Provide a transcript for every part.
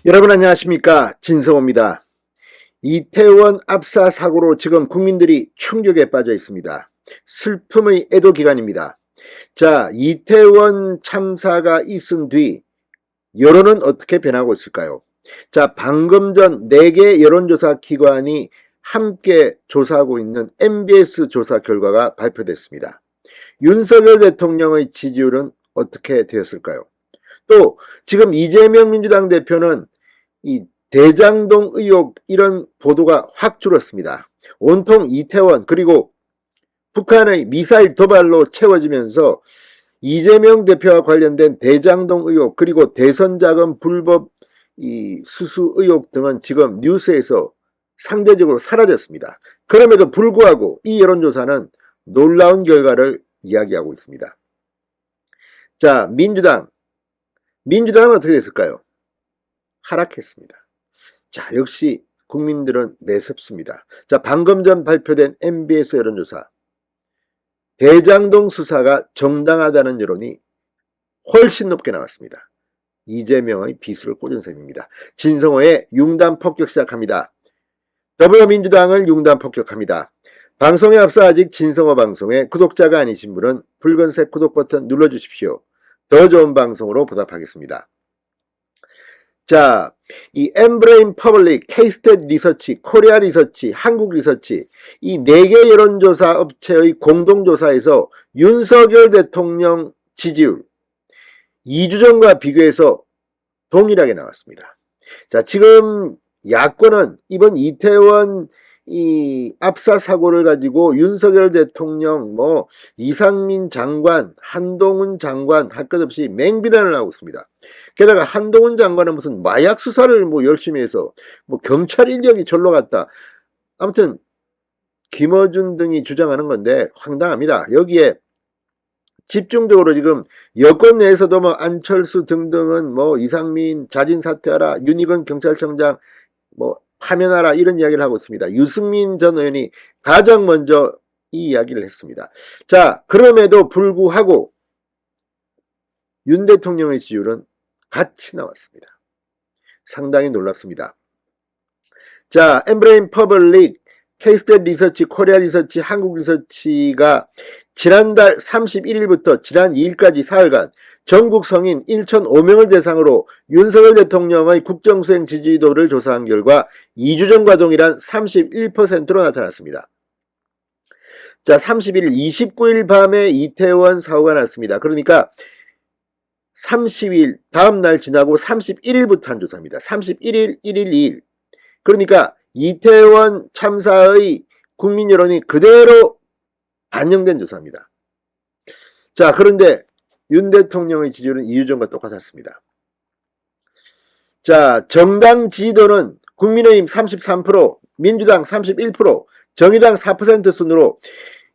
여러분 안녕하십니까, 진성호입니다. 이태원 압사 사고로 지금 국민들이 충격에 빠져 있습니다. 슬픔의 애도 기간입니다. 자, 이태원 참사가 있은 뒤 여론은 어떻게 변하고 있을까요? 자, 방금 전 4개 여론조사 기관이 함께 조사하고 있는 MBS 조사 결과가 발표됐습니다. 윤석열 대통령의 지지율은 어떻게 되었을까요? 또 지금 이재명 민주당 대표는 이 대장동 의혹, 이런 보도가 확 줄었습니다. 온통 이태원 그리고 북한의 미사일 도발로 채워지면서 이재명 대표와 관련된 대장동 의혹 그리고 대선자금 불법 수수 의혹 등은 지금 뉴스에서 상대적으로 사라졌습니다. 그럼에도 불구하고 이 여론조사는 놀라운 결과를 이야기하고 있습니다. 자, 민주당은 어떻게 됐을까요? 하락했습니다. 자, 역시 국민들은 매섭습니다. 자, 방금 전 발표된 MBS 여론조사, 대장동 수사가 정당하다는 여론이 훨씬 높게 나왔습니다. 이재명의 비수를 꽂은 셈입니다. 진성호의 융단 폭격 시작합니다. 더불어민주당을 융단 폭격합니다. 방송에 앞서 아직 진성호 방송에 구독자가 아니신 분은 붉은색 구독 버튼 눌러주십시오. 더 좋은 방송으로 보답하겠습니다. 자, 이 엠브레인 퍼블릭, K-스탯 리서치, 코리아 리서치, 한국 리서치, 이 4개 여론조사 업체의 공동조사에서 윤석열 대통령 지지율 2주 전과 비교해서 동일하게 나왔습니다. 자, 지금 야권은 이번 이태원 압사 사고를 가지고 윤석열 대통령, 이상민 장관, 한동훈 장관 할 것 없이 맹비난을 하고 있습니다. 게다가 한동훈 장관은 무슨 마약 수사를 열심히 해서 경찰 인력이 절로 갔다. 아무튼 김어준 등이 주장하는 건데 황당합니다. 여기에 집중적으로 지금 여권 내에서도 안철수 등등은 이상민 자진 사퇴하라, 윤희건 경찰청장 파면하라, 이런 이야기를 하고 있습니다. 유승민 전 의원이 가장 먼저 이 이야기를 했습니다. 자, 그럼에도 불구하고 윤 대통령의 지지율은 같이 나왔습니다. 상당히 놀랍습니다. 자, 엠브레인 퍼블릭, K-스탯 리서치, 코리아 리서치, 한국 리서치가 지난달 31일부터 지난 2일까지 사흘간 전국 성인 1,005명을 대상으로 윤석열 대통령의 국정수행 지지도를 조사한 결과 2주 전과 동일한 31%로 나타났습니다. 자, 31일, 29일 밤에 이태원 사고가 났습니다. 그러니까 30일, 다음날 지나고 31일부터 한 조사입니다. 31일, 1일, 2일. 그러니까 이태원 참사의 국민 여론이 그대로 반영된 조사입니다. 자, 그런데 윤 대통령의 지지율은 2주 전과 똑같았습니다. 자, 정당 지지도는 국민의힘 33%, 민주당 31%, 정의당 4% 순으로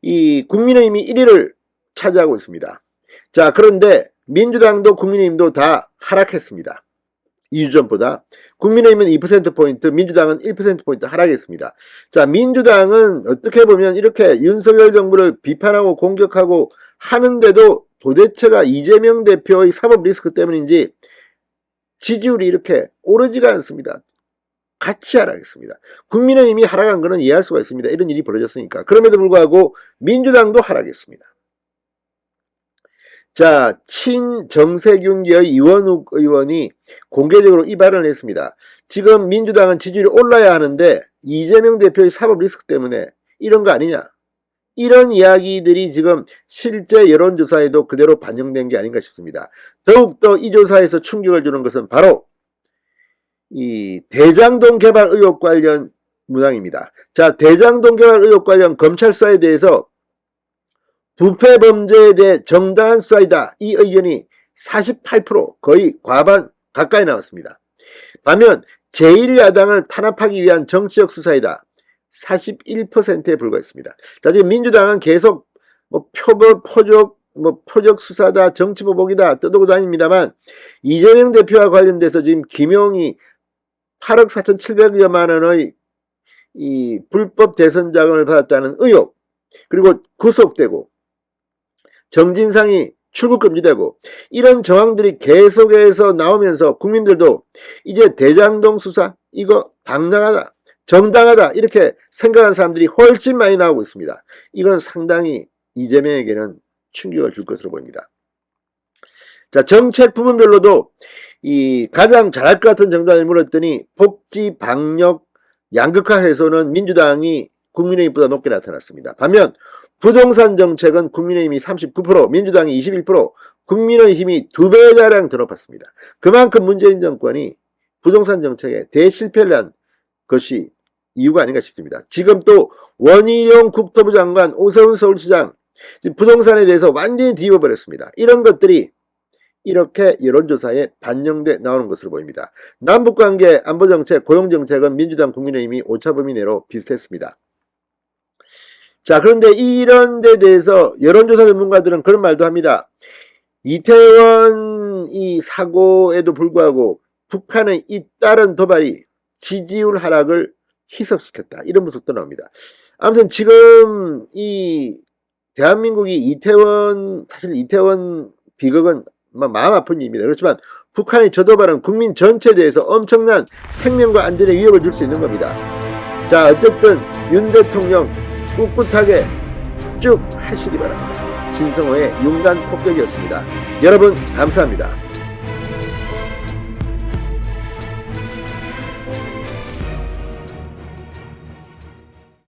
이 국민의힘이 1위를 차지하고 있습니다. 자, 그런데 민주당도 국민의힘도 다 하락했습니다. 2주 전보다. 국민의힘은 2%포인트, 민주당은 1%포인트 하락했습니다. 자, 민주당은 어떻게 보면 이렇게 윤석열 정부를 비판하고 공격하고 하는데도 도대체가 이재명 대표의 사법 리스크 때문인지 지지율이 이렇게 오르지가 않습니다. 같이 하락했습니다. 국민의힘이 하락한 것은 이해할 수가 있습니다. 이런 일이 벌어졌으니까. 그럼에도 불구하고 민주당도 하락했습니다. 자, 친정세균계의 이원욱 의원이 공개적으로 이 발언을 했습니다. 지금 민주당은 지지율이 올라야 하는데 이재명 대표의 사법 리스크 때문에 이런 거 아니냐, 이런 이야기들이 지금 실제 여론조사에도 그대로 반영된 게 아닌가 싶습니다. 더욱더 이 조사에서 충격을 주는 것은 바로 이 대장동 개발 의혹 관련 문항입니다. 자, 대장동 개발 의혹 관련 검찰 수사에 대해서 부패 범죄에 대해 정당한 수사이다, 이 의견이 48%, 거의 과반 가까이 나왔습니다. 반면 제1야당을 탄압하기 위한 정치적 수사이다, 41%에 불과했습니다. 자, 지금 민주당은 계속 표적 수사다, 정치보복이다 떠들고 다닙니다만 이재명 대표와 관련돼서 지금 김용이 8억 4,700여만 원의 이 불법 대선 자금을 받았다는 의혹, 그리고 구속되고 정진상이 출국 금지되고 이런 정황들이 계속해서 나오면서 국민들도 이제 대장동 수사 이거 당당하다 정당하다 이렇게 생각하는 사람들이 훨씬 많이 나오고 있습니다. 이건 상당히 이재명에게는 충격을 줄 것으로 보입니다. 자, 정책 부문별로도 이 가장 잘할 것 같은 정당을 물었더니 복지, 방역, 양극화 해소는 민주당이 국민의힘보다 높게 나타났습니다. 반면 부동산 정책은 국민의힘이 39%, 민주당이 21%, 국민의힘이 2배가량 더 높았습니다. 그만큼 문재인 정권이 부동산 정책에 대실패를 한 것이 이유가 아닌가 싶습니다. 지금 또 원희룡 국토부 장관, 오세훈 서울시장 부동산에 대해서 완전히 뒤집어버렸습니다. 이런 것들이 이렇게 여론조사에 반영돼 나오는 것으로 보입니다. 남북관계, 안보정책, 고용정책은 민주당, 국민의힘이 오차범위 내로 비슷했습니다. 자, 그런데 이런 데 대해서 여론조사 전문가들은 그런 말도 합니다. 이태원 이 사고에도 불구하고 북한의 잇따른 도발이 지지율 하락을 희석시켰다. 이런 분석도 나옵니다. 아무튼 지금 이 대한민국이 사실 이태원 비극은 마음 아픈 일입니다. 그렇지만 북한의 저도발은 국민 전체에 대해서 엄청난 생명과 안전에 위협을 줄 수 있는 겁니다. 자, 어쨌든 윤 대통령 꿋꿋하게 쭉 하시기 바랍니다. 진성호의 윤간 폭격이었습니다. 여러분 감사합니다.